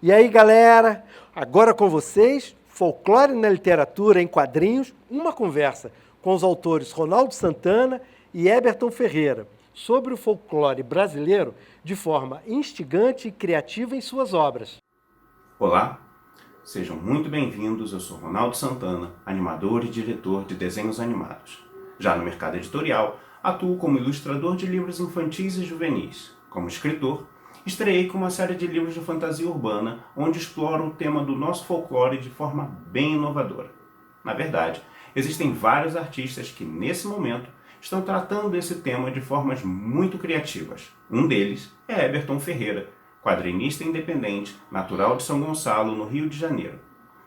E aí, galera, agora com vocês, Folclore na Literatura em Quadrinhos, uma conversa com os autores Ronaldo Santana e Eberton Ferreira sobre o folclore brasileiro de forma instigante e criativa em suas obras. Olá, sejam muito bem-vindos. Eu sou Ronaldo Santana, animador e diretor de desenhos animados. Já no mercado editorial, atuo como ilustrador de livros infantis e juvenis. Como escritor, estreiei com uma série de livros de fantasia urbana, onde exploro o tema do nosso folclore de forma bem inovadora. Na verdade, existem vários artistas que, nesse momento, estão tratando esse tema de formas muito criativas. Um deles é Eberton Ferreira, quadrinista independente, natural de São Gonçalo, no Rio de Janeiro.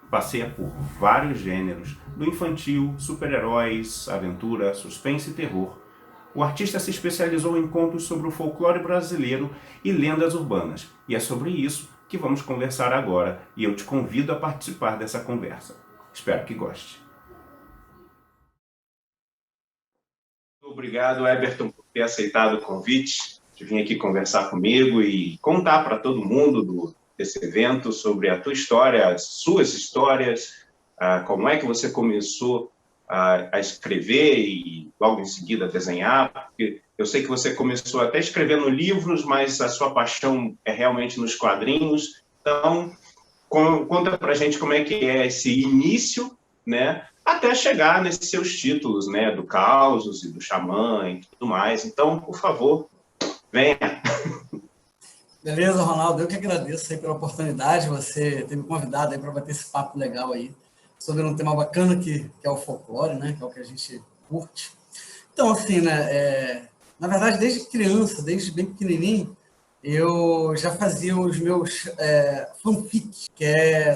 Passeia por vários gêneros, do infantil, super-heróis, aventura, suspense e terror. O artista se especializou em contos sobre o folclore brasileiro e lendas urbanas, e é sobre isso que vamos conversar agora, e eu te convido a participar dessa conversa. Espero que goste. Obrigado, Eberton, por ter aceitado o convite de vir aqui conversar comigo e contar para todo mundo desse evento sobre a tua história, as suas histórias, como é que você começou a escrever e logo em seguida a desenhar, porque eu sei que você começou até escrevendo livros, mas a sua paixão é realmente nos quadrinhos. Então, conta pra gente como é que é esse início, né, até chegar nesses seus títulos, né, do Causos e do Xamã e tudo mais. Então, por favor, venha. Beleza, Ronaldo, eu que agradeço aí pela oportunidade, você ter me convidado aí para bater esse papo legal aí, sobre um tema bacana que é o folclore, né, que é o que a gente curte. Então, assim, né, na verdade, desde criança, desde bem pequenininho, eu já fazia os meus fanfics,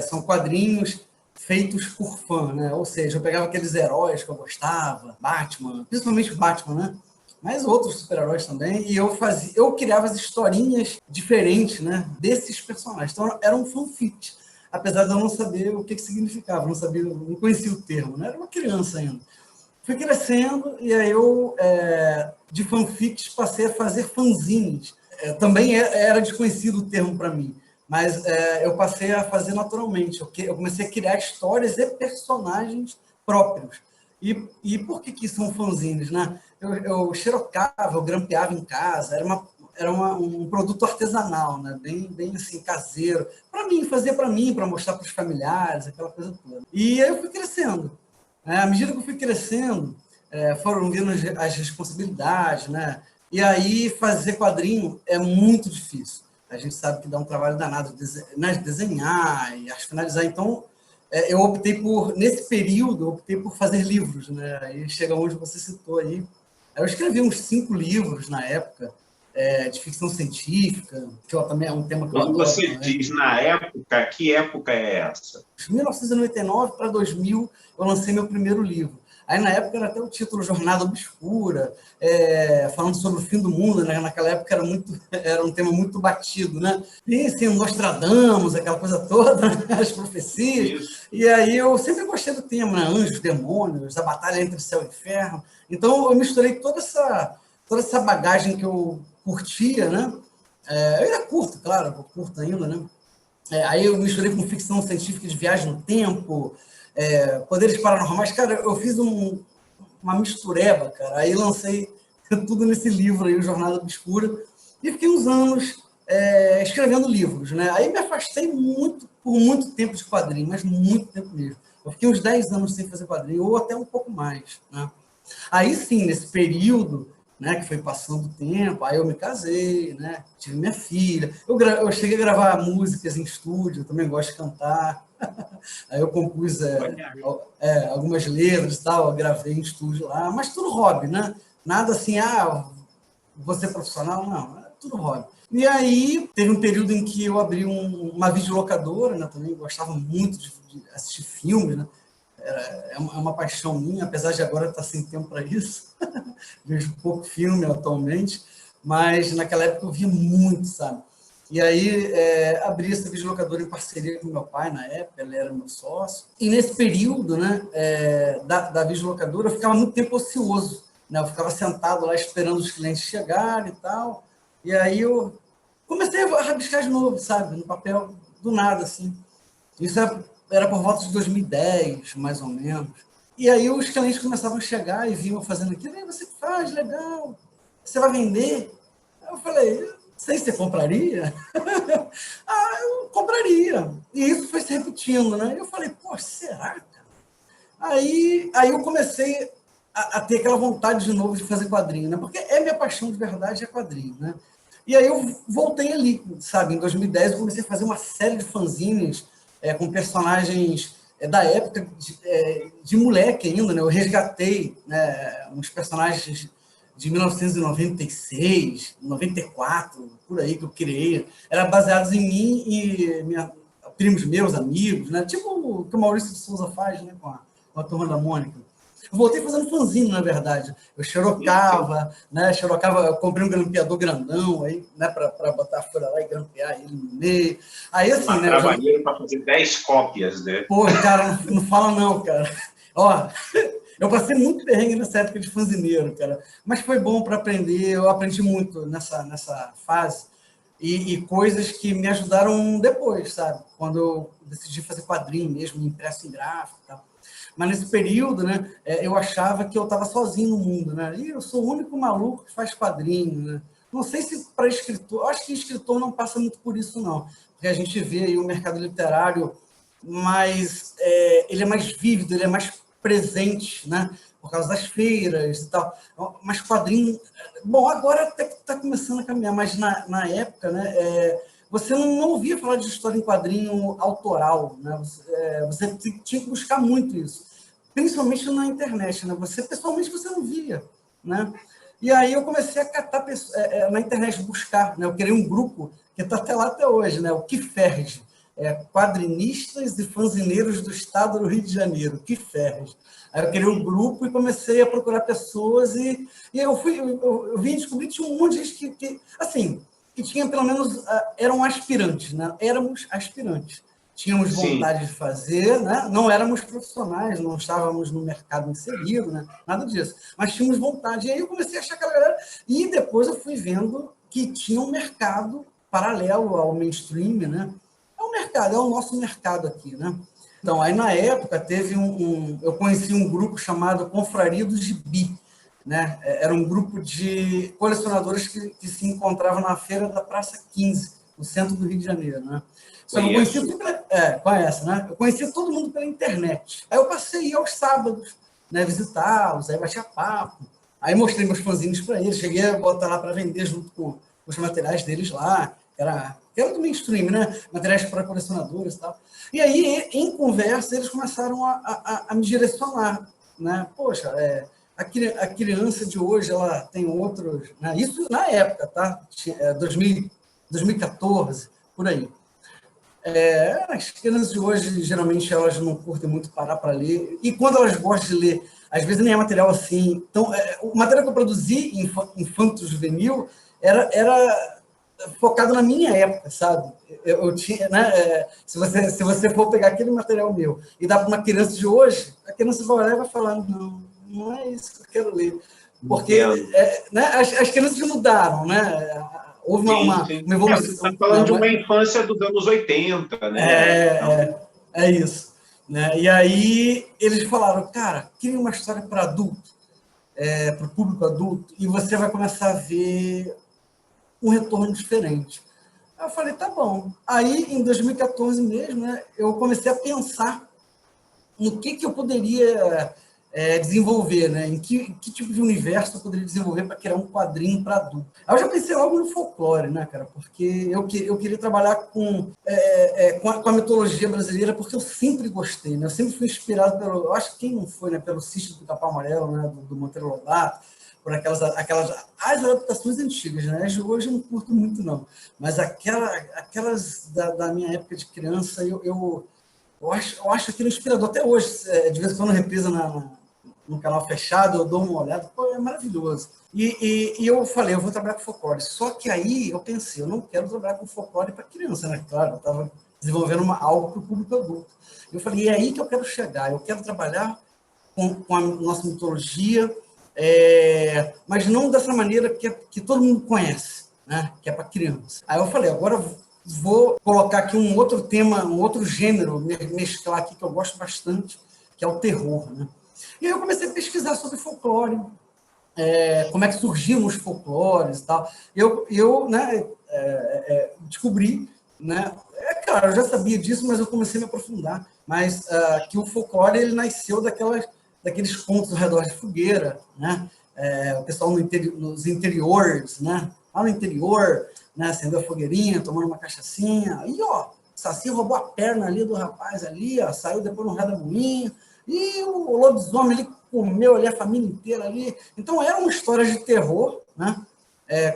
são quadrinhos feitos por fã, né? Ou seja, eu pegava aqueles heróis que eu gostava, Batman, principalmente o Batman, né? Mas outros super-heróis também, e eu criava as historinhas diferentes, né, desses personagens. Então, era um fanfic, apesar de eu não saber o que significava, não conhecia o termo, né? Era uma criança ainda. Fui crescendo, e aí eu, de fanfics, passei a fazer fanzines. Também era desconhecido o termo para mim, mas eu passei a fazer naturalmente. Eu comecei a criar histórias e personagens próprios. E por que são fanzines, né? Eu xerocava, eu grampeava em casa, era um produto artesanal, né? Bem assim, caseiro. Para mim, fazia para mim, para mostrar para os familiares, aquela coisa toda. E aí eu fui crescendo. À medida que eu fui crescendo, foram vindo as responsabilidades, né? E aí fazer quadrinho é muito difícil. A gente sabe que dá um trabalho danado desenhar e finalizar. Então, eu optei nesse período, optei por fazer livros, né? Aí chega onde você citou aí. Eu escrevi uns 5 livros na época, de ficção científica, que também é um tema que eu adoro. Quando você diz na época, que época é essa? De 1999 para 2000, eu lancei meu primeiro livro. Aí, na época, era até o título Jornada Obscura, falando sobre o fim do mundo, né? Naquela época era um tema muito batido, né? E, assim, Nostradamus, aquela coisa toda, as profecias. Isso. E aí eu sempre gostei do tema, né? Anjos, demônios, a batalha entre céu e inferno. Então, eu misturei toda essa bagagem que eu curtia, né? Eu ainda curto, claro, eu curto ainda, né? Aí eu misturei com ficção científica de viagem no tempo, poderes paranormais. Cara, eu fiz uma mistureba, cara. Aí lancei tudo nesse livro aí, o Jornada Obscura, e fiquei uns anos escrevendo livros, né? Aí me afastei por muito tempo de quadrinho, mas muito tempo mesmo. Eu fiquei uns 10 anos sem fazer quadrinho, ou até um pouco mais, né? Aí sim, nesse período, né, que foi passando o tempo, aí eu me casei, né, tive minha filha, eu cheguei a gravar músicas em estúdio, eu também gosto de cantar, aí eu compus algumas letras e tal, eu gravei em estúdio lá, mas tudo hobby, né, nada assim, vou ser profissional, não, é tudo hobby. E aí teve um período em que eu abri uma videolocadora, né, também gostava muito de assistir filmes, né, é uma paixão minha, apesar de agora estar sem tempo para isso. Vejo pouco filme atualmente, mas naquela época eu via muito, sabe? E aí abri essa videolocadora em parceria com meu pai na época, ele era meu sócio. E nesse período, né, da videolocadora, eu ficava muito tempo ocioso, né? Eu ficava sentado lá esperando os clientes chegarem e tal. E aí eu comecei a rabiscar de novo, sabe? No papel, do nada, assim. Isso era por volta de 2010, mais ou menos. E aí os clientes começavam a chegar e vinham fazendo aquilo. Aí você faz, legal. Você vai vender? Aí eu falei, não sei se você compraria. Eu compraria. E isso foi se repetindo, né? Eu falei, pô, será, cara? Aí eu comecei a ter aquela vontade de novo de fazer quadrinho, né? Porque minha paixão de verdade é quadrinho, né? E aí eu voltei ali, sabe? Em 2010 eu comecei a fazer uma série de fanzines com personagens da época de moleque ainda, né? Eu resgatei, né, uns personagens de 1996, 94, por aí que eu criei. Era baseados em mim e primos meus, amigos, né? Tipo o que o Maurício de Souza faz, né? Com a Turma da Mônica. Eu voltei fazendo fanzine, na verdade. Eu xerocava, né? Eu comprei um grampeador grandão aí, né? Para botar a folha lá e grampear ele no meio. Aí, assim, né? Trabalhando para fazer 10 cópias, né? Pô, cara, não fala não, cara. Ó, eu passei muito perrengue nessa época de fanzineiro, cara. Mas foi bom para aprender. Eu aprendi muito nessa fase. E coisas que me ajudaram depois, sabe? Quando eu decidi fazer quadrinho mesmo, impresso em gráfico e tal. Mas nesse período, né, eu achava que eu estava sozinho no mundo, né? E eu sou o único maluco que faz quadrinho, né? Não sei se para escritor, eu acho que escritor não passa muito por isso, não. Porque a gente vê aí o mercado literário, mas ele é mais vívido, ele é mais presente, né? Por causa das feiras e tal. Mas quadrinho... Bom, agora até que está começando a caminhar, mas na época, né, você não ouvia falar de história em quadrinho autoral, né? Você tinha que buscar muito isso, principalmente na internet, né? Pessoalmente, você não via, né? E aí eu comecei a catar na internet, buscar, né? Eu criei um grupo que está até lá até hoje, né? O QFERJ, Quadrinistas e Fanzineiros do Estado do Rio de Janeiro, QFERJ. Aí eu criei um grupo e comecei a procurar pessoas e eu vim descobrir que tinha um monte de gente que assim, que tinha pelo menos, eram aspirantes, né? Éramos aspirantes. Tínhamos vontade de fazer, né? Não éramos profissionais, não estávamos no mercado inserido, né? Nada disso. Mas tínhamos vontade. E aí eu comecei a achar aquela galera. E depois eu fui vendo que tinha um mercado paralelo ao mainstream, né? É um mercado, é o nosso mercado aqui, né? Então, aí na época teve eu conheci um grupo chamado Confraria do Gibi, né? Era um grupo de colecionadores que se encontravam na feira da Praça 15, no centro do Rio de Janeiro, né? Só que eu conhecia conhece, né? Eu conhecia todo mundo pela internet. Aí eu passei a ir aos sábados, né, visitá-los, aí batia papo. Aí mostrei meus fanzines para eles, cheguei a botar lá para vender junto com os materiais deles lá, era do mainstream, né? Materiais para colecionadores e tal. E aí, em conversa, eles começaram a me direcionar, né? Poxa, a criança de hoje, ela tem outros... Né? Isso na época, tá? 2014, por aí. As crianças de hoje, geralmente, elas não curtem muito parar para ler. E quando elas gostam de ler, às vezes nem é material assim... Então, o material que eu produzi, infanto-juvenil, era focado na minha época, sabe? Eu tinha, né? Se você for pegar aquele material meu e dar para uma criança de hoje, a criança vai olhar e vai falar, não é isso que eu quero ler. Porque né, as crianças mudaram, né? Houve uma evolução. Você está falando de uma infância dos anos 80, né? É isso. Né? E aí eles falaram, cara, cria uma história para adulto, para o público adulto, e você vai começar a ver um retorno diferente. Aí eu falei, tá bom. Aí, em 2014 mesmo, né, eu comecei a pensar no que eu poderia desenvolver, né? Em que tipo de universo eu poderia desenvolver para criar um quadrinho para adulto. Aí eu já pensei logo no folclore, né, cara? Porque eu queria trabalhar com a mitologia brasileira, porque eu sempre gostei, né? Eu sempre fui inspirado pelo... Eu acho que quem não foi, né? Pelo Sítio do Capão Amarelo, né? Do Monteiro Lobato, por aquelas as adaptações antigas, né? As de hoje eu não curto muito, não. Mas aquelas da minha época de criança, eu acho aquilo inspirador. Até hoje, de vez em quando reprisa no canal fechado, eu dou uma olhada, pô, é maravilhoso. E eu falei, eu vou trabalhar com folclore. Só que aí eu pensei, eu não quero trabalhar com folclore para criança, né? Claro, eu estava desenvolvendo algo para o público adulto. Eu falei, é aí que eu quero chegar. Eu quero trabalhar com a nossa mitologia, mas não dessa maneira que todo mundo conhece, né? Que é para criança. Aí eu falei, agora vou colocar aqui um outro tema, um outro gênero, mesclar aqui, que eu gosto bastante, que é o terror, né? E aí eu comecei a pesquisar sobre folclore, como é que surgiram os folclores e tal. Eu né, descobri, né, claro, eu já sabia disso, mas eu comecei a me aprofundar, mas que o folclore ele nasceu daqueles contos ao redor de fogueira, né? O pessoal nos interiores, né? Lá no interior, né, acendeu a fogueirinha, tomando uma cachaçinha, aí, ó, o Saci roubou a perna ali do rapaz ali, ó, saiu depois no redemoinho, e o lobisomem ali comeu ali a família inteira ali. Então, eram histórias de terror, né,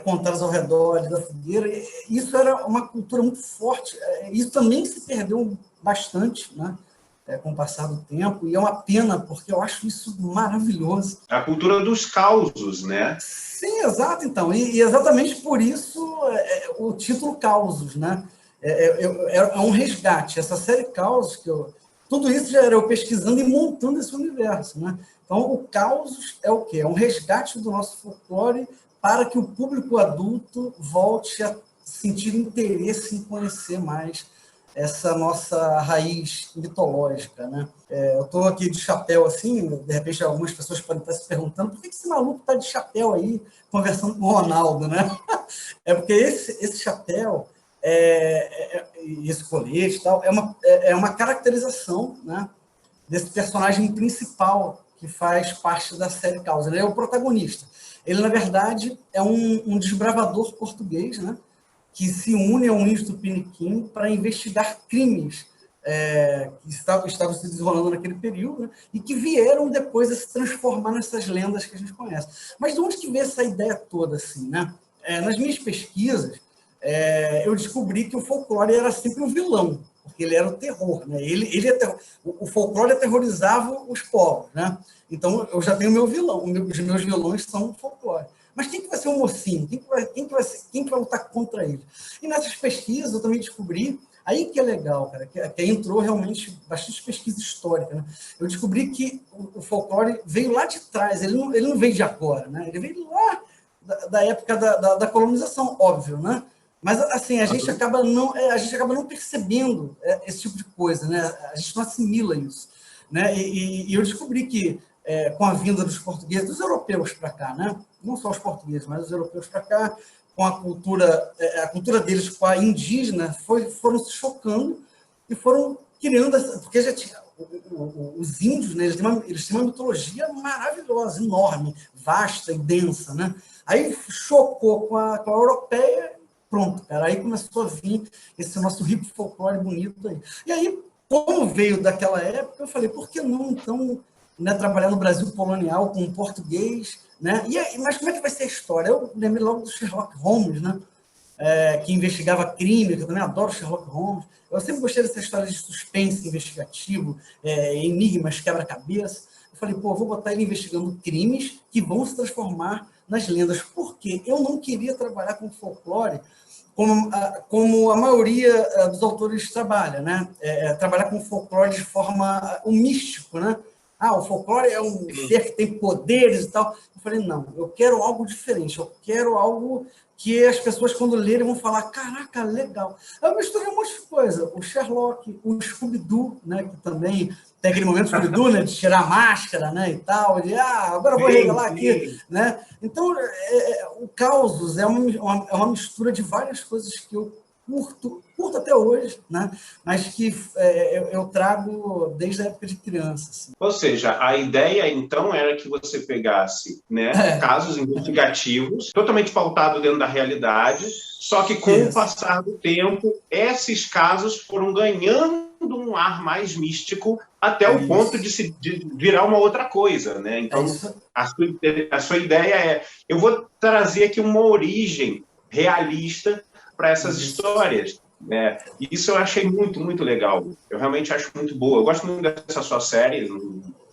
contadas ao redor ali da fogueira. E isso era uma cultura muito forte. Isso também se perdeu bastante, né, com o passar do tempo, e é uma pena, porque eu acho isso maravilhoso. A cultura dos causos, né? Sim, exato, então. E exatamente por isso o título Causos, né? É um resgate. Essa série Causos, tudo isso já era eu pesquisando e montando esse universo, né? Então, o Causos é o quê? É um resgate do nosso folclore para que o público adulto volte a sentir interesse em conhecer mais essa nossa raiz mitológica, né? Eu estou aqui de chapéu assim, de repente algumas pessoas podem estar se perguntando por que esse maluco está de chapéu aí conversando com o Ronaldo, né? É porque esse chapéu, esse colete e tal, é uma caracterização, né, desse personagem principal que faz parte da série Causa. Ele é o protagonista. Ele, na verdade, é um desbravador português, né, que se une a um índio tupiniquim para investigar crimes que estavam se desenrolando naquele período, né, e que vieram depois a se transformar nessas lendas que a gente conhece. Mas de onde que veio essa ideia toda, assim, né? Nas minhas pesquisas, eu descobri que o folclore era sempre um vilão, porque ele era o terror, né? O folclore aterrorizava os povos, né? Então, eu já tenho o meu vilão, os meus vilões são o folclore. Mas quem que vai ser o mocinho? Quem que vai lutar contra ele? E nessas pesquisas eu também descobri, aí que é legal, cara, que entrou realmente bastante pesquisa histórica, né? Eu descobri que o folclore veio lá de trás, ele não veio de agora, né? Ele veio lá da época da colonização, óbvio, né? Mas, assim, a gente acaba não percebendo esse tipo de coisa, né? A gente não assimila isso, né? E eu descobri que, com a vinda dos portugueses, dos europeus para cá, né? Não só os portugueses, mas os europeus para cá, com a cultura deles com a indígena, foram se chocando e foram criando, porque já tinha, os índios, né, eles têm uma mitologia maravilhosa, enorme, vasta e densa, né? Aí chocou com a europeia, pronto, cara, aí começou a vir esse nosso rico folclore bonito aí. E aí, como veio daquela época, eu falei, por que não, então, né, trabalhar no Brasil colonial com português, né? Mas como é que vai ser a história? Eu lembrei logo do Sherlock Holmes, né? Que investigava crime, que eu também adoro Sherlock Holmes. Eu sempre gostei dessa história de suspense investigativo, enigmas, quebra-cabeça. Eu falei, pô, eu vou botar ele investigando crimes que vão se transformar nas lendas. Por quê? Eu não queria trabalhar com folclore como a maioria dos autores trabalha, né? Trabalhar com folclore de forma místico, né? O folclore é um ser que tem poderes e tal. Eu falei, não, eu quero algo diferente, eu quero algo que as pessoas, quando lerem, vão falar, caraca, legal. Eu misturei um monte de coisa. O Sherlock, o Scooby-Doo, né, que também tem aquele momento Scooby-Doo, né, de tirar a máscara, né, e tal, de, agora eu vou revelar aqui, né? Então, o Causos é uma mistura de várias coisas que eu curto até hoje, né? Mas que eu trago desde a época de criança. Assim. Ou seja, a ideia, então, era que você pegasse, né, casos investigativos, totalmente pautados dentro da realidade, só que com o passar do tempo, esses casos foram ganhando um ar mais místico até o ponto de virar uma outra coisa, né? Então, a sua ideia é, eu vou trazer aqui uma origem realista para essas histórias. Isso eu achei muito, muito legal. Eu realmente acho muito boa. Eu gosto muito dessa sua série,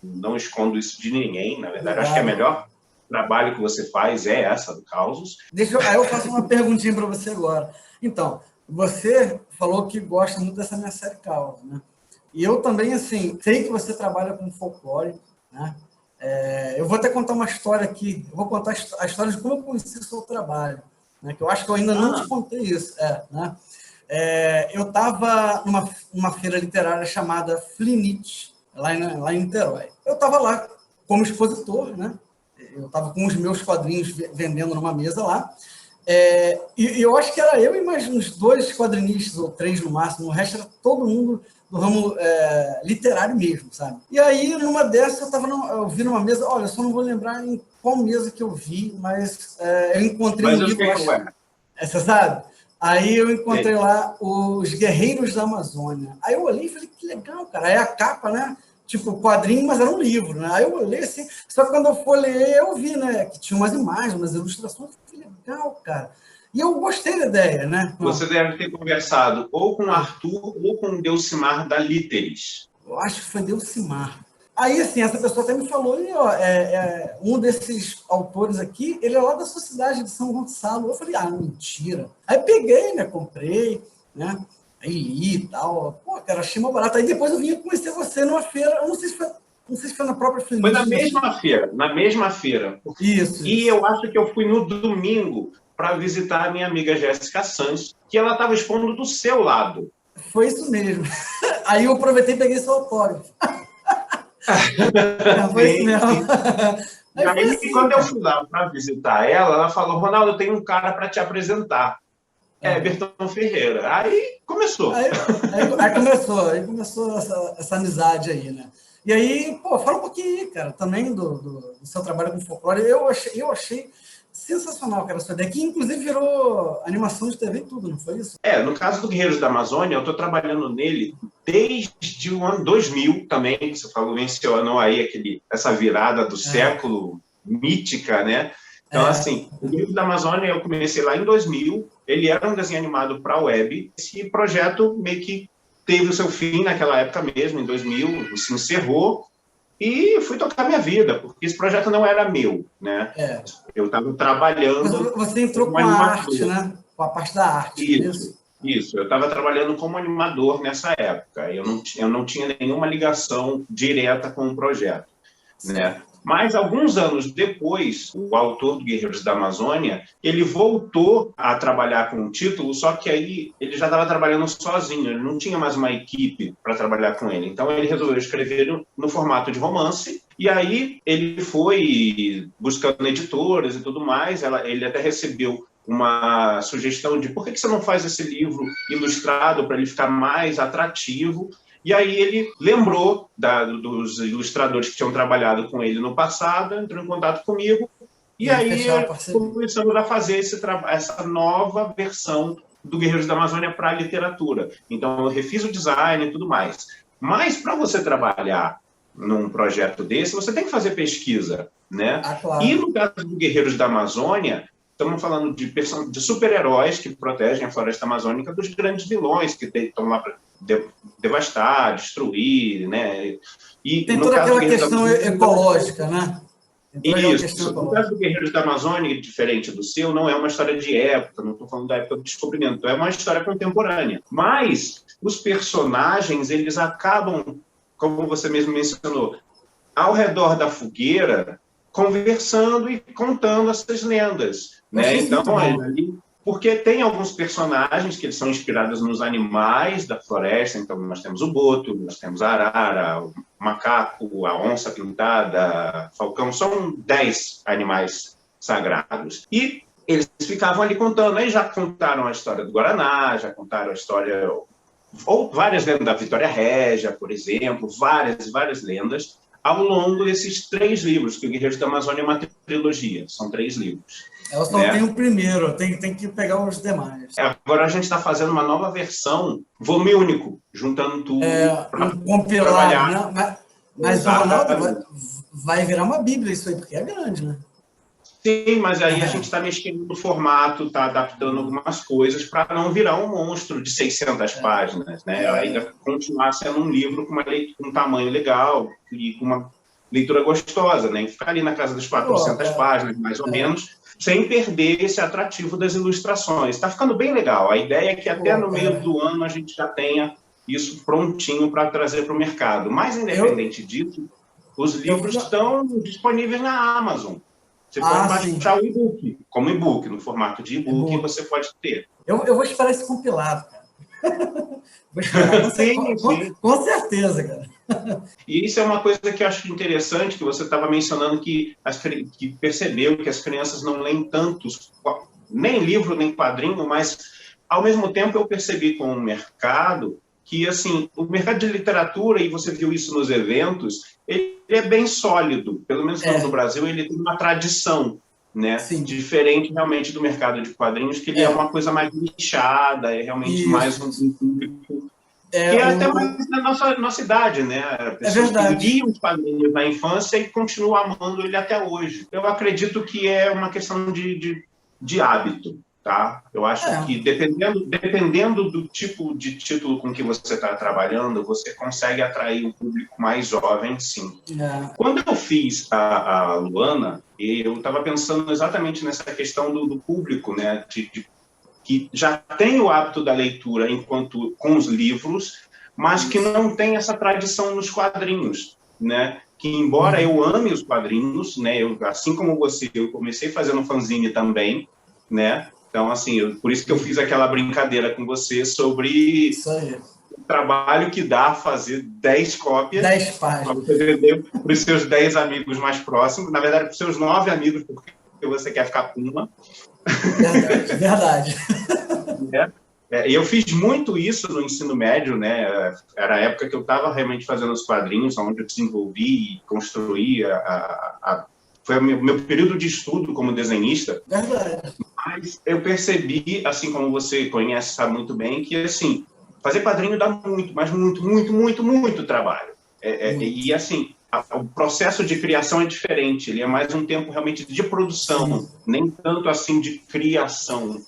não escondo isso de ninguém, na verdade. Acho que é o melhor trabalho que você faz essa do Causos. Aí eu faço uma perguntinha para você agora. Então, você falou que gosta muito dessa minha série Causos, né? E eu também, assim, sei que você trabalha com folclore, né? Eu vou até contar uma história aqui. Eu vou contar a história de como eu conheci o seu trabalho, né? Que eu acho que eu ainda não te contei isso, né? Eu estava numa feira literária chamada Flinit, lá em Niterói. Eu estava lá como expositor, né? Eu estava com os meus quadrinhos vendendo numa mesa lá. E eu acho que era eu e mais uns 2 quadrinistas, ou 3 no máximo. O resto era todo mundo do ramo literário mesmo, sabe? E aí, numa dessas, eu vi numa mesa, olha, eu só não vou lembrar em qual mesa que eu vi, mas eu encontrei um livro... Você sabe? Aí eu encontrei lá Os Guerreiros da Amazônia. Aí eu olhei e falei, que legal, cara. Aí a capa, né? Tipo, quadrinho, mas era um livro, né? Aí eu olhei assim, só que quando eu folhei, eu vi, né? Que tinha umas imagens, umas ilustrações. Que legal, cara. E eu gostei da ideia, né? Você deve ter conversado ou com o Arthur ou com o Delcimar da Líteres. Eu acho que foi Delcimar. Aí, assim, essa pessoa até me falou, um desses autores aqui, ele é lá da Sociedade de São Gonçalo. Eu falei, mentira. Aí peguei, né? Comprei, né? Aí li e tal. Pô, cara, achei uma barata. Aí depois eu vim conhecer você numa feira. Eu não sei se foi na própria feira. Foi na mesma feira. Isso. E eu acho que eu fui no domingo para visitar a minha amiga Jéssica Sanz, que ela estava expondo do seu lado. Foi isso mesmo. Aí eu aproveitei e peguei seu autógrafo. Foi isso mesmo. Aí assim, quando eu fui lá para visitar ela falou, Ronaldo, eu tenho um cara para te apresentar. Eberton Ferreira. Aí começou. Aí começou essa amizade aí, né? E aí, fala um pouquinho, cara, também do seu trabalho com folclore. Eu achei sensacional, cara, essa ideia, que inclusive virou animação de TV e tudo, não foi isso? No caso do Guerreiros da Amazônia, eu estou trabalhando nele desde o ano 2000 também, que você mencionou aí essa virada do século mítica, né? Então, assim, o Guerreiros da Amazônia eu comecei lá em 2000, ele era um desenho animado para a web, esse projeto meio que teve o seu fim naquela época mesmo, em 2000, se encerrou, e fui tocar minha vida, porque esse projeto não era meu, né? Eu estava trabalhando... Você entrou com a arte, né? Com a parte da arte, Isso. Eu estava trabalhando como animador nessa época. Eu não tinha nenhuma ligação direta com o projeto, né? Mas, alguns anos depois, o autor do Guerreiros da Amazônia, ele voltou a trabalhar com o título, só que aí ele já estava trabalhando sozinho, ele não tinha mais uma equipe para trabalhar com ele. Então, ele resolveu escrever no formato de romance, e aí ele foi buscando editoras e tudo mais, ele até recebeu uma sugestão de por que você não faz esse livro ilustrado para ele ficar mais atrativo. E aí ele lembrou dos ilustradores que tinham trabalhado com ele no passado, entrou em contato comigo, e aí começamos a fazer essa nova versão do Guerreiros da Amazônia para a literatura. Então eu refiz o design e tudo mais. Mas para você trabalhar num projeto desse, você tem que fazer pesquisa, né? Claro. E no caso do Guerreiros da Amazônia, estamos falando de super-heróis que protegem a floresta amazônica dos grandes vilões que estão lá para devastar, destruir, né? E tem toda aquela questão ecológica, né? Isso. No caso do Guerreiros da Amazônia, diferente do seu, não é uma história de época, não estou falando da época do descobrimento, é uma história contemporânea. Mas os personagens, eles acabam, como você mesmo mencionou, ao redor da fogueira, conversando e contando essas lendas, né? Então, porque tem alguns personagens que eles são inspirados nos animais da floresta. Então, nós temos o boto, nós temos a arara, o macaco, a onça pintada, falcão. São 10 animais sagrados. E eles ficavam ali contando. Aí já contaram a história do Guaraná, já contaram a história... ou várias lendas da Vitória Régia, por exemplo, várias lendas, ao longo desses 3 livros, que o Guerreiros da Amazônia é uma trilogia, são 3 livros. Eu só tenho o primeiro, tem que pegar os demais. Agora a gente está fazendo uma nova versão, volume único, juntando tudo para trabalhar. Né? Mas o Ronaldo vai virar uma bíblia isso aí, porque é grande, né? Sim, mas aí a gente está mexendo no formato, está adaptando algumas coisas para não virar um monstro de 600 páginas, né? Ainda continuar sendo um livro com um tamanho legal e com uma leitura gostosa, né? Ficar ali na casa das 400 páginas, mais ou menos, sem perder esse atrativo das ilustrações. Está ficando bem legal. A ideia é que até no meio do ano a gente já tenha isso prontinho para trazer para o mercado. Mas, independente disso, os livros estão disponíveis na Amazon. Você pode baixar o e-book, como e-book, no formato de e-book, você pode ter. Eu vou esperar esse compilado, cara. Vou esperar, Sim, sim. com certeza, cara. E isso é uma coisa que eu acho interessante, que você estava mencionando que percebeu que as crianças não leem tantos, nem livro, nem quadrinho, mas, ao mesmo tempo, eu percebi com o mercado que, assim, o mercado de literatura, e você viu isso nos eventos, ele é bem sólido, pelo menos no Brasil, ele tem uma tradição, né? Sim. Diferente, realmente, do mercado de quadrinhos, que ele é uma coisa mais nichada, é realmente Isso. mais um público... que é até mais na nossa idade, né? Pessoas que liam os quadrinhos na infância e continuam amando ele até hoje. Eu acredito que é uma questão de hábito, tá? Eu acho que dependendo do tipo de título com que você está trabalhando, você consegue atrair um público mais jovem, sim. Quando eu fiz a Luana, eu estava pensando exatamente nessa questão do público, né? Que já tem o hábito da leitura com os livros, mas que não tem essa tradição nos quadrinhos, né? Que embora eu ame os quadrinhos, né? Assim como você, eu comecei fazendo fanzine também, né? Então, assim, por isso que eu fiz aquela brincadeira com você sobre o trabalho que dá fazer 10 cópias. 10 páginas. Para você vender para os seus 10 amigos mais próximos, na verdade, para os seus 9 amigos, porque você quer ficar com uma. Verdade. E eu fiz muito isso no ensino médio, né? Era a época que eu estava realmente fazendo os quadrinhos, onde eu desenvolvi e construí foi o meu período de estudo como desenhista. Verdade. Mas eu percebi, assim como você conhece, sabe muito bem, que assim, fazer quadrinho dá muito, mas muito trabalho. E assim, o processo de criação é diferente, ele é mais um tempo realmente de produção, nem tanto assim de criação.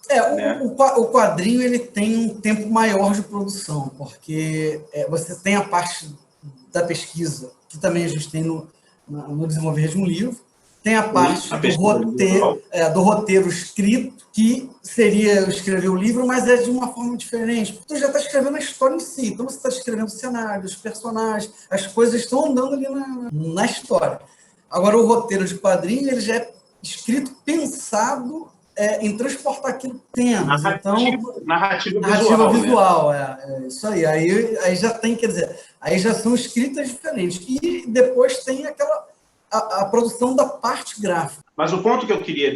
Né? O quadrinho ele tem um tempo maior de produção, porque você tem a parte da pesquisa, que também a gente tem no desenvolver de um livro, tem a parte do roteiro escrito, que seria escrever o livro, mas é de uma forma diferente. Porque tu já está escrevendo a história em si, então você está escrevendo o cenário, os personagens, as coisas estão andando ali na história. Agora, o roteiro de quadrinho ele já é escrito, pensado em transportar aquilo que temos. Narrativa visual, né? Isso aí. Aí já tem, quer dizer, aí já são escritas diferentes. E depois tem a produção da parte gráfica. Mas o ponto que eu queria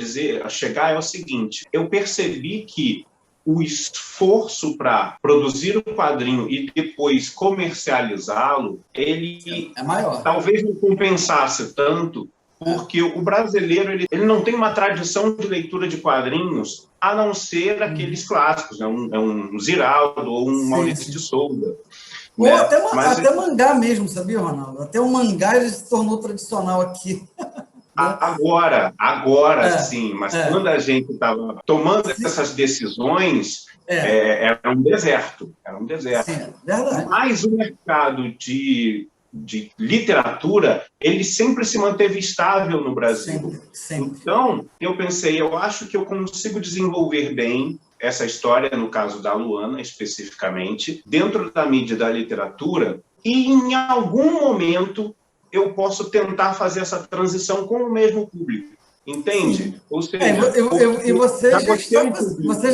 chegar é o seguinte: eu percebi que o esforço para produzir o quadrinho e depois comercializá-lo, ele é maior. Talvez não compensasse tanto, porque o brasileiro ele não tem uma tradição de leitura de quadrinhos, a não ser aqueles clássicos, né? um Ziraldo ou um Maurício de Souza. Ou até mangá mesmo, sabia, Ronaldo? Até o mangá ele se tornou tradicional aqui. Agora sim, mas quando a gente estava tomando essas decisões, era um deserto. Sim, verdade. Mas o mercado de literatura, ele sempre se manteve estável no Brasil. Sempre. Então, eu pensei, eu acho que eu consigo desenvolver bem essa história, no caso da Luana, especificamente, dentro da mídia da literatura, e em algum momento eu posso tentar fazer essa transição com o mesmo público. Entende? Sim. Ou seja, e você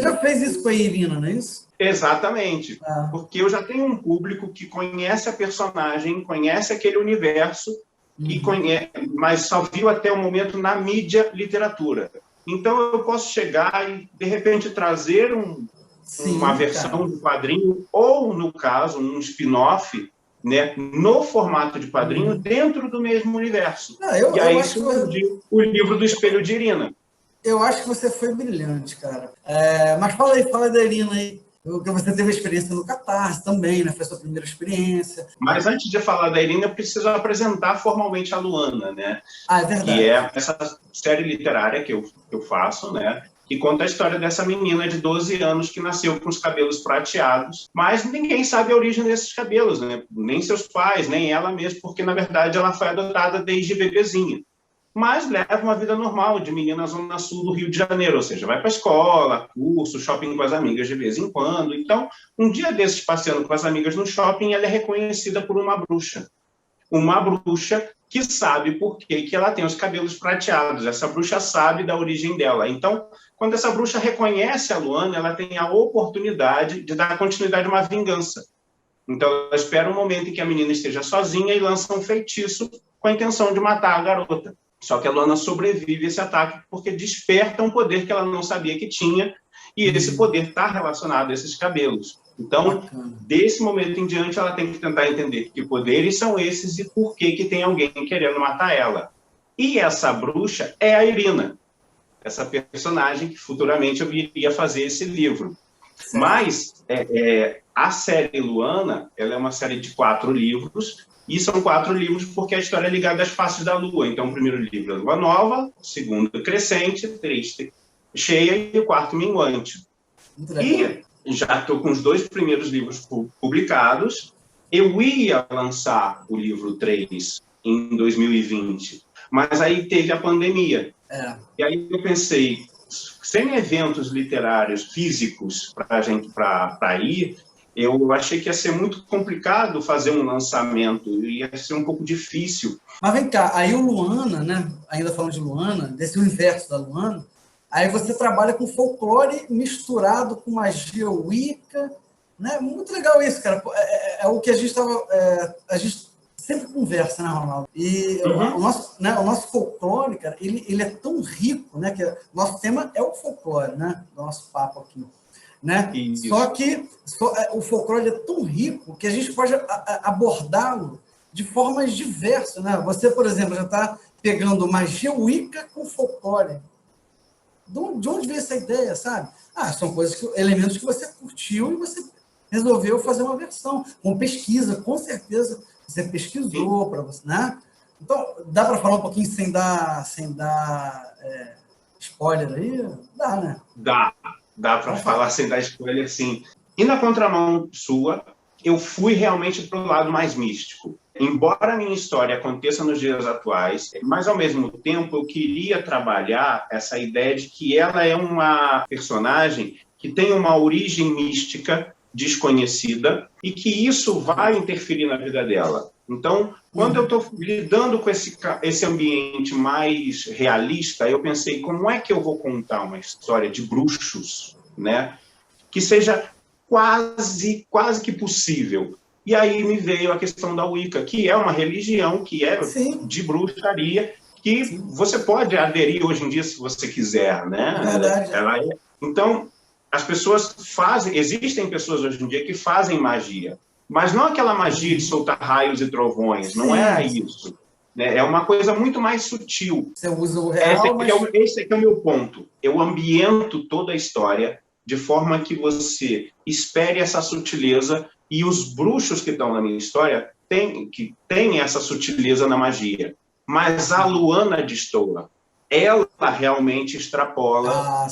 já fez isso com a Irina, não é isso? Exatamente. Porque eu já tenho um público que conhece a personagem, conhece aquele universo, mas só viu até o momento na mídia literatura. Então, eu posso chegar e, de repente, trazer uma versão do quadrinho, ou, no caso, um spin-off, né, no formato de quadrinho, dentro do mesmo universo. E aí surgiu o livro do Espelho de Irina. Eu acho que você foi brilhante, cara. Mas fala da Irina aí. Porque você teve experiência no Catarse também, né? Foi a sua primeira experiência. Mas antes de falar da Irina, eu preciso apresentar formalmente a Luana, né? É verdade. Que é essa série literária que eu faço, né? Que conta a história dessa menina de 12 anos que nasceu com os cabelos prateados, mas ninguém sabe a origem desses cabelos, né? Nem seus pais, nem ela mesma, porque, na verdade, ela foi adotada desde bebezinha. Mas leva uma vida normal de menina na zona sul do Rio de Janeiro, ou seja, vai para a escola, curso, shopping com as amigas de vez em quando. Então, um dia desses, passeando com as amigas no shopping, ela é reconhecida por uma bruxa que sabe por que ela tem os cabelos prateados. Essa bruxa sabe da origem dela. Então, quando essa bruxa reconhece a Luana, ela tem a oportunidade de dar continuidade a uma vingança. Então, ela espera um momento em que a menina esteja sozinha e lança um feitiço com a intenção de matar a garota. Só que a Luana sobrevive a esse ataque porque desperta um poder que ela não sabia que tinha, e esse poder está relacionado a esses cabelos. Então, desse momento em diante, ela tem que tentar entender que poderes são esses e por que tem alguém querendo matar ela. E essa bruxa é a Irina, essa personagem que futuramente eu iria fazer esse livro. Sim. Mas a série Luana, ela é uma série de 4 livros, e são 4 livros porque a história é ligada às faces da Lua. Então, o primeiro livro é Lua Nova, o segundo é Crescente, o 3 Cheia e o 4 Minguante. E já estou com os 2 primeiros livros publicados. Eu ia lançar o livro 3 em 2020, mas aí teve a pandemia. E aí eu pensei, sem eventos literários físicos para ir, eu achei que ia ser muito complicado fazer um lançamento, ia ser um pouco difícil. Mas vem cá, aí o Luana, né? Ainda falando de Luana, desse universo da Luana, aí você trabalha com folclore misturado com magia Wicca, né? Muito legal isso, cara. É o que a gente estava... a gente sempre conversa, né, Ronaldo? E o nosso folclore, cara, ele é tão rico, né? Que nosso tema é o folclore, né? Do nosso papo aqui. Né? Só que o folclore é tão rico que a gente pode abordá-lo de formas diversas. Né? Você, por exemplo, já está pegando magia Wicca com folclore. De onde veio essa ideia, sabe? São elementos que você curtiu e você resolveu fazer uma versão. Com pesquisa, com certeza você pesquisou para você, né? Então, dá para falar um pouquinho sem dar spoiler aí? Dá, né? Dá para falar sem dar spoiler, sim. E na contramão sua, eu fui realmente para o lado mais místico. Embora a minha história aconteça nos dias atuais, mas ao mesmo tempo eu queria trabalhar essa ideia de que ela é uma personagem que tem uma origem mística desconhecida e que isso vai interferir na vida dela. Então, quando eu estou lidando com esse ambiente mais realista, eu pensei, como é que eu vou contar uma história de bruxos, né, que seja quase que possível? E aí me veio a questão da Wicca, que é uma religião que é de bruxaria, que você pode aderir hoje em dia se você quiser, né? Verdade. Então, as pessoas existem pessoas hoje em dia que fazem magia, mas não aquela magia de soltar raios e trovões, não é isso. Né? É uma coisa muito mais sutil. Você usa o real, Esse aqui é o meu ponto. Eu ambiento toda a história de forma que você espere essa sutileza, e os bruxos que estão na minha história têm essa sutileza na magia. Mas a Luana destoa. Ela realmente extrapola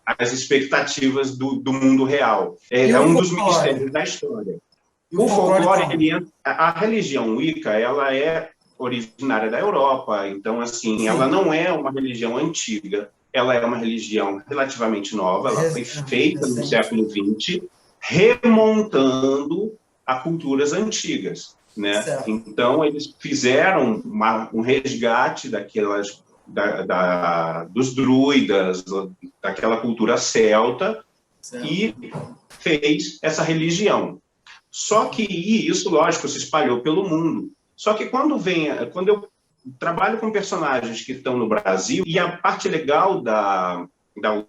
as expectativas do mundo real. É um dos mistérios da história. O folclore, a religião Wicca, ela é originária da Europa, então, assim, ela não é uma religião antiga, ela é uma religião relativamente nova, ela foi feita no século XX, remontando a culturas antigas, né? Então, eles fizeram um resgate dos druidas, daquela cultura celta, e fez essa religião. Só que isso, lógico, se espalhou pelo mundo. Só que quando eu trabalho com personagens que estão no Brasil, e a parte legal da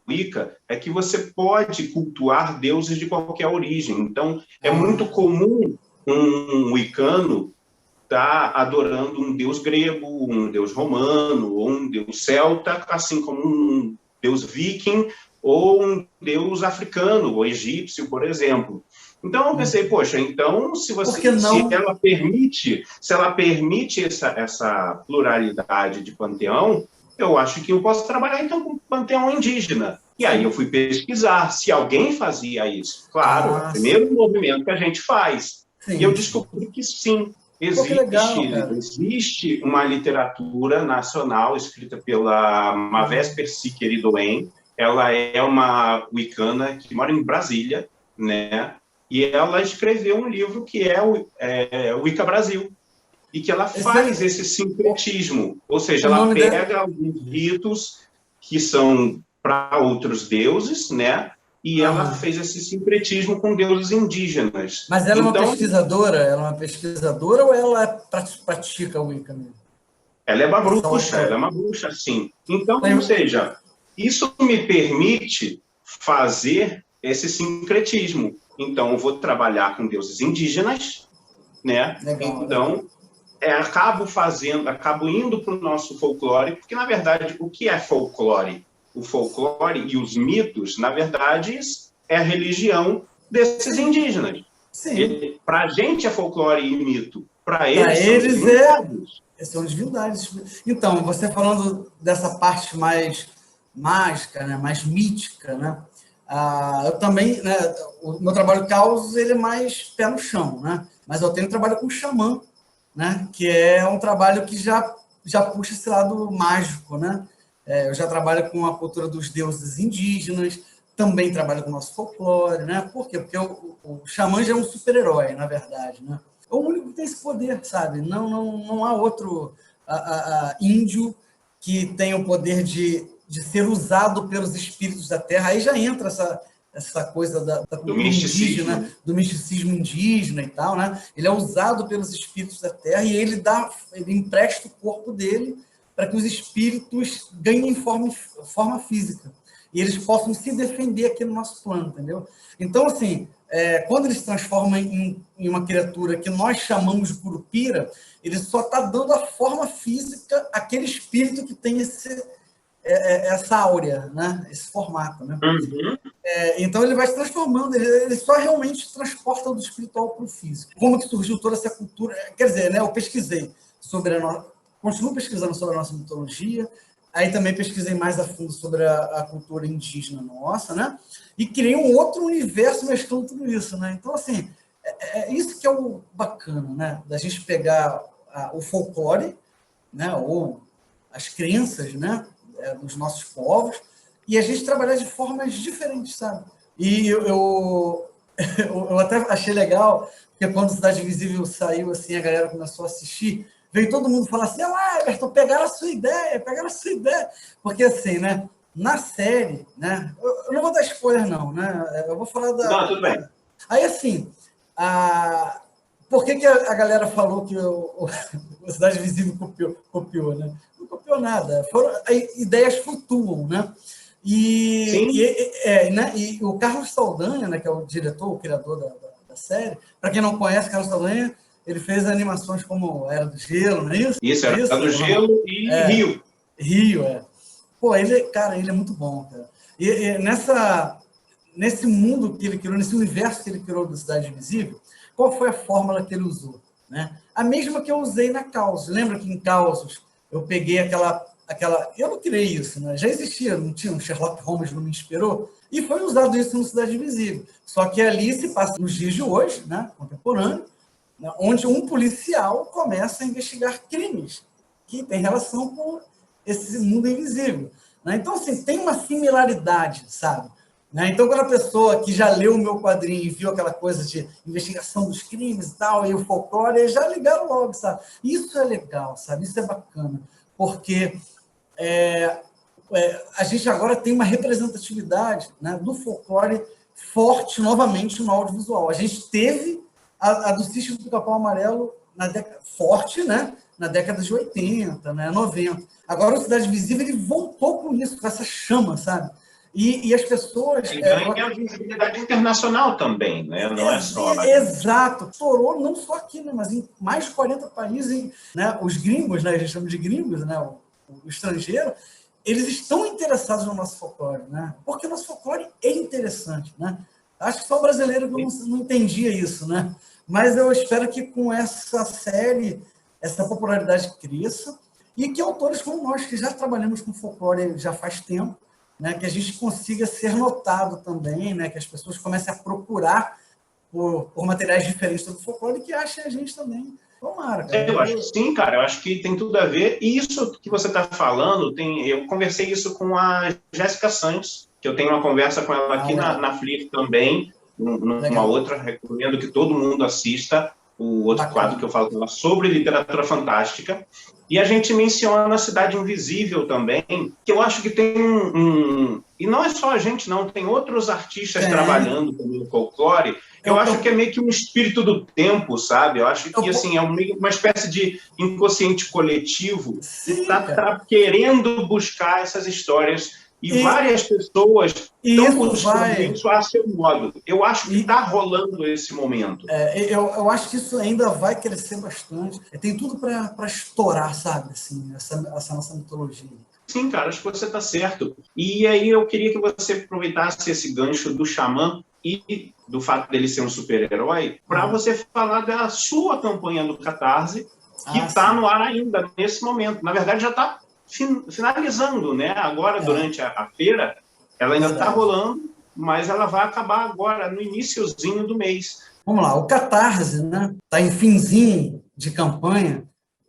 Wicca é que você pode cultuar deuses de qualquer origem. Então, é muito comum um wicano estar adorando um deus grego, um deus romano, ou um deus celta, assim como um deus viking, ou um deus africano, ou egípcio, por exemplo. Então, eu pensei, poxa, então, se ela permite essa pluralidade de panteão, eu acho que eu posso trabalhar, então, com panteão indígena. E aí eu fui pesquisar se alguém fazia isso. Claro, é o primeiro movimento que a gente faz. E eu descobri que sim, existe uma literatura nacional escrita pela Mavesper Siqueirodoen. Ela é uma wicana que mora em Brasília, né? E ela escreveu um livro que é o Wicca Brasil. e que ela faz esse sincretismo, ou seja, ela pega alguns ritos que são para outros deuses, né? E ela fez esse sincretismo com deuses indígenas. Mas ela é uma pesquisadora? Ela é uma pesquisadora ou ela pratica o Wicca mesmo? Ela é uma bruxa, sim. Então, ou seja, isso me permite fazer esse sincretismo. Então, eu vou trabalhar com deuses indígenas, né? Legal, então, acabo indo para o nosso folclore, porque, na verdade, o que é folclore? O folclore e os mitos, na verdade, é a religião desses indígenas. Para a gente é folclore e mito. Para eles são divindades. Então, você falando dessa parte mais mágica, né, mais mítica, né? Eu também, né, o meu trabalho causa ele é mais pé no chão, né? Mas eu tenho trabalho com xamã, né? Que é um trabalho que já puxa esse lado mágico, né? Eu já trabalho com a cultura dos deuses indígenas, também trabalho com o nosso folclore, né? Por quê? Porque o xamã já é um super-herói, na verdade, né? É o único que tem esse poder, sabe? Não há outro índio que tenha o poder de ser usado pelos espíritos da terra. Aí já entra essa coisa da cultura indígena, do misticismo indígena e tal, né? Ele é usado pelos espíritos da terra e ele empresta o corpo dele para que os espíritos ganhem forma física e eles possam se defender aqui no nosso plano, entendeu? Então, assim, quando ele se transforma em uma criatura que nós chamamos de curupira, ele só está dando a forma física àquele espírito que tem essa áurea, né? Esse formato, né? Então ele vai se transformando, ele só realmente transporta do espiritual para o físico. Como que surgiu toda essa cultura? Quer dizer, né? Eu pesquisei continuo pesquisando sobre a nossa mitologia, aí também pesquisei mais a fundo sobre a cultura indígena nossa, né? E criei um outro universo mesclando tudo isso, né? Então, assim, isso que é o bacana, né? Da gente pegar o folclore, né? Ou as crenças, né? Dos nossos povos, e a gente trabalhar de formas diferentes, sabe? E eu até achei legal, porque quando Cidade Invisível saiu, assim, a galera começou a assistir, veio todo mundo falar assim, Everton, pegaram a sua ideia, porque assim, né, na série, né, eu não vou dar spoiler não, né, eu vou falar Não, tudo bem. Aí, assim, por que a galera falou que o Cidade Invisível copiou, né? Não copiou nada, ideias flutuam, né? E o Carlos Saldanha, né, que é o diretor, o criador da série, para quem não conhece, Carlos Saldanha, ele fez animações como Era do Gelo, não é isso? Isso, Era do Gelo e Rio. Rio. Pô, ele é muito bom, cara. E nesse mundo que ele criou, nesse universo que ele criou do Cidade Invisível, qual foi a fórmula que ele usou? Né? A mesma que eu usei na Causos. Lembra que em Causos eu peguei aquela... Eu não criei isso, né? Já existia, não tinha, um Sherlock Holmes não me inspirou, e foi usado isso no Cidade Invisível. Só que ali se passa nos dias de hoje, né? Contemporâneo, né? Onde um policial começa a investigar crimes que têm relação com esse mundo invisível. Né? Então, assim, tem uma similaridade, sabe? Né? Então, quando a pessoa que já leu o meu quadrinho e viu aquela coisa de investigação dos crimes e tal, e o folclore, eles já ligaram logo, sabe? Isso é legal, sabe? Isso é bacana, porque a gente agora tem uma representatividade, né, do folclore forte novamente no audiovisual. A gente teve a do Sítio do Pica-Pau Amarelo forte, né, na década de 80, né, 90. Agora o Cidade Invisível ele voltou com isso, com essa chama, sabe? E as pessoas... E ganha visibilidade internacional também, né? Não é só... Exato. Estourou não só aqui, né, mas em mais de 40 países. Né, os gringos, né, a gente chama de gringos, né, o estrangeiro, eles estão interessados no nosso folclore, né? Porque o nosso folclore é interessante, né? Acho que só o brasileiro que não entendia isso, né? Mas eu espero que com essa série, essa popularidade cresça e que autores como nós, que já trabalhamos com folclore já faz tempo, né, que a gente consiga ser notado também, né, que as pessoas comecem a procurar por materiais diferentes do folclore e que achem a gente também. Tomara, cara. Eu acho que sim, cara. Eu acho que tem tudo a ver. E isso que você está falando, eu conversei isso com a Jéssica Santos, que eu tenho uma conversa com ela aqui na Flip também, numa outra, recomendo que todo mundo assista. o outro quadro que eu falo sobre literatura fantástica. E a gente menciona a Cidade Invisível também, que eu acho que tem e não é só a gente, não, tem outros artistas trabalhando também no folclore. Eu acho que é meio que um espírito do tempo, sabe? Eu acho que assim, é meio uma espécie de inconsciente coletivo que está querendo buscar essas histórias. E várias pessoas estão buscando isso a seu modo. Eu acho que está rolando esse momento. Eu acho que isso ainda vai crescer bastante. Tem tudo para estourar, sabe? Assim, essa nossa mitologia. Sim, cara, acho que você está certo. E aí eu queria que você aproveitasse esse gancho do Xamã e do fato dele ser um super-herói para você falar da sua campanha do Catarse, que está no ar ainda, nesse momento. Na verdade, já está finalizando, né? Agora, durante a feira, ela ainda está rolando, mas ela vai acabar agora, no iniciozinho do mês. Vamos lá, o Catarse, né? Está em finzinho de campanha,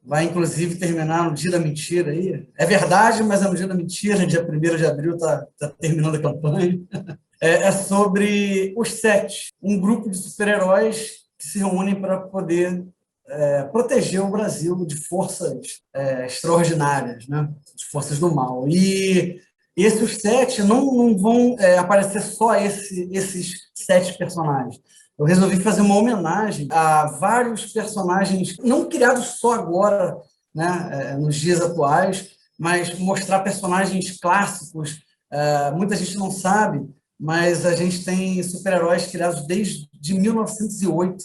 vai inclusive terminar no Dia da Mentira aí. É verdade, mas é no Dia da Mentira, dia 1º de abril está terminando a campanha. É sobre os Sete, um grupo de super-heróis que se reúnem para poder proteger o Brasil de forças extraordinárias, né? De forças do mal. E esses 7 não vão aparecer só esses 7 personagens. Eu resolvi fazer uma homenagem a vários personagens, não criados só agora, né, nos dias atuais, mas mostrar personagens clássicos. Muita gente não sabe, mas a gente tem super-heróis criados desde 1908,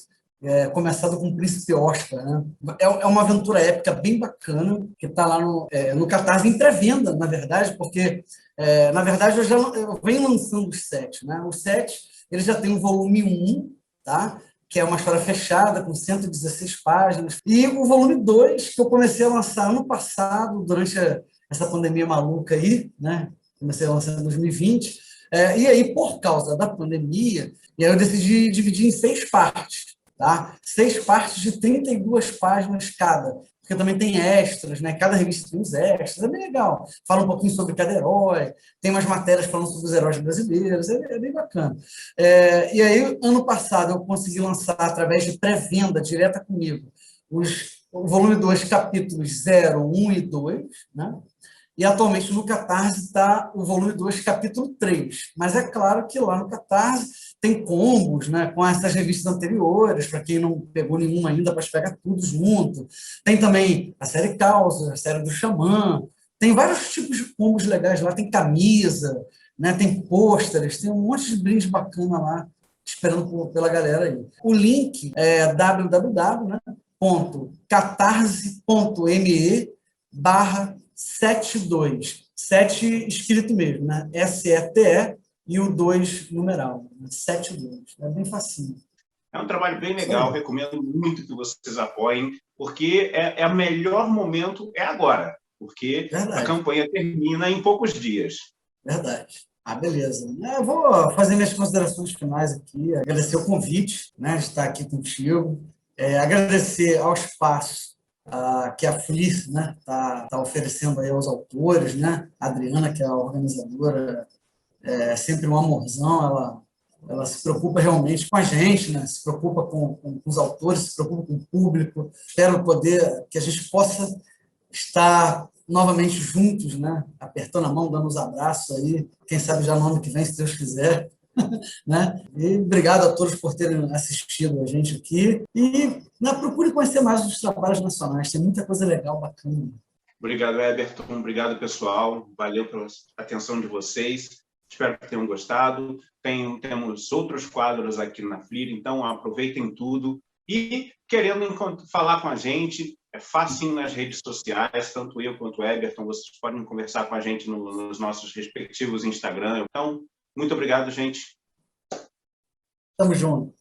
começado com o Príncipe Oscar, né? É uma aventura épica bem bacana, que está lá no Catarse, em pré-venda, na verdade, porque, na verdade, eu venho lançando os 7. Né? Os 7, ele já tem o volume 1, tá? Que é uma história fechada, com 116 páginas, e o volume 2, que eu comecei a lançar ano passado, durante essa pandemia maluca aí, né? Comecei a lançar em 2020, e aí, por causa da pandemia, eu decidi dividir em 6 partes. Tá? 6 partes de 32 páginas cada, porque também tem extras, né? Cada revista tem uns extras, é bem legal. Fala um pouquinho sobre cada herói, tem umas matérias falando sobre os heróis brasileiros, é bem bacana. E aí, ano passado, eu consegui lançar, através de pré-venda direta comigo, o volume 2, capítulos 0, 1 e 2, né? E atualmente no Catarse está o volume 2, capítulo 3. Mas é claro que lá no Catarse tem combos, né, com essas revistas anteriores, para quem não pegou nenhuma ainda, pode pegar tudo junto. Tem também a série Causa, a série do Xamã. Tem vários tipos de combos legais lá, tem camisa, né, tem pôsteres, tem um monte de brinde bacana lá, esperando pela galera aí. O link é www.catarse.me/72, 7 escrito mesmo, né? SETE e o 2 numeral, né? 72. É bem facinho. É um trabalho bem legal, recomendo muito que vocês apoiem, porque é o melhor momento é agora, porque a campanha termina em poucos dias. Verdade. Beleza. Eu vou fazer minhas considerações finais aqui, agradecer o convite, né, de estar aqui contigo, agradecer ao espaço que a FLI, né, tá oferecendo aí aos autores, né? A Adriana, que é a organizadora, é sempre um amorzão, ela se preocupa realmente com a gente, né? Se preocupa com os autores, se preocupa com o público. Espero que a gente possa estar novamente juntos, né? Apertando a mão, dando os abraços aí, quem sabe já no ano que vem, se Deus quiser. Né? E obrigado a todos por terem assistido a gente aqui e procure conhecer mais os trabalhos nacionais, tem muita coisa legal, bacana. Obrigado, Eberton, obrigado, pessoal, valeu pela atenção de vocês, espero que tenham gostado. Temos outros quadros aqui na FLIR, então aproveitem tudo e querendo falar com a gente, é facinho nas redes sociais, tanto eu quanto o Eberton, vocês podem conversar com a gente nos nossos respectivos Instagram. Então, muito obrigado, gente. Tamo junto.